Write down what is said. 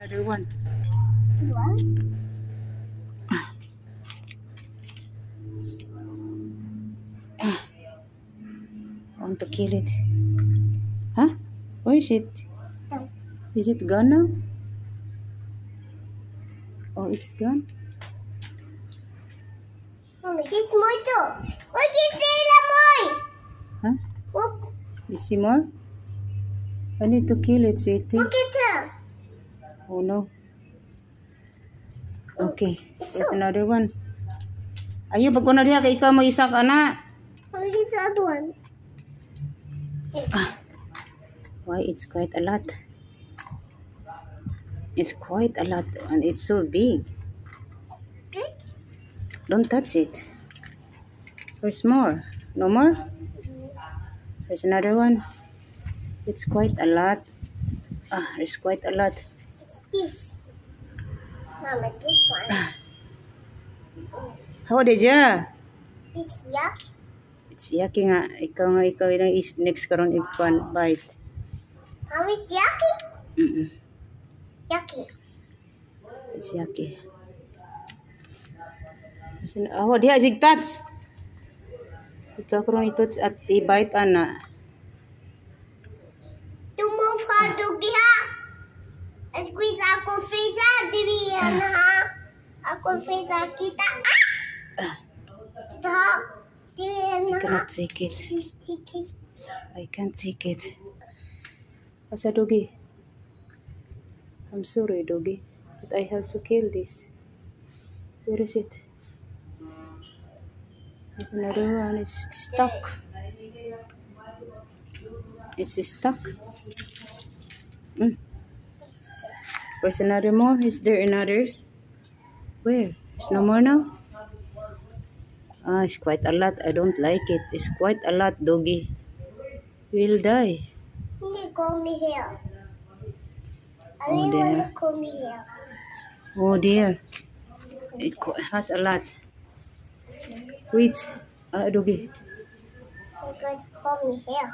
Another one. What? I want to kill it. Huh? Where is it? No. Is it gone now? Oh, it's gone? Mommy, he's more too. What you say, Lamoy? Huh? Look, You see more? I need to kill it, sweetie. look at her. Oh no. Okay, there's another one. Ayo, pag ko na diha, kay ikaw mo isa ka na. Mommy, he's the other one. Why, it's quite a lot. It's quite a lot, and it's so big. Okay. Don't touch it. There's more. No more? There's another one. It's quite a lot. There's quite a lot. It's this. Mama, this one. How did ya? It's yucky. It's yucky nga. Ikaw yung next karon ipon bite. Mommy, it's yucky? Yucky. It's yucky. How diha sig touch? Ikaw karon i-touch at i-bite ana. Move her to ha. Squeeze ako face dibihan ha. Ako face kita. Kita ha. Dibihan I ha. cannot take it. I can't take it. Asa Doggy? I'm sorry, Doggy, but I have to kill this. Where is it? There's another one. It's stuck. It's stuck. Where's another more? Is there another? Where? There's no more now? It's quite a lot. I don't like it. It's quite a lot, Doggy. We'll die. You call me here. I Oh, really want dear. to call me here. Oh dear. It has a lot. Wait. Doggy. You guys call me here.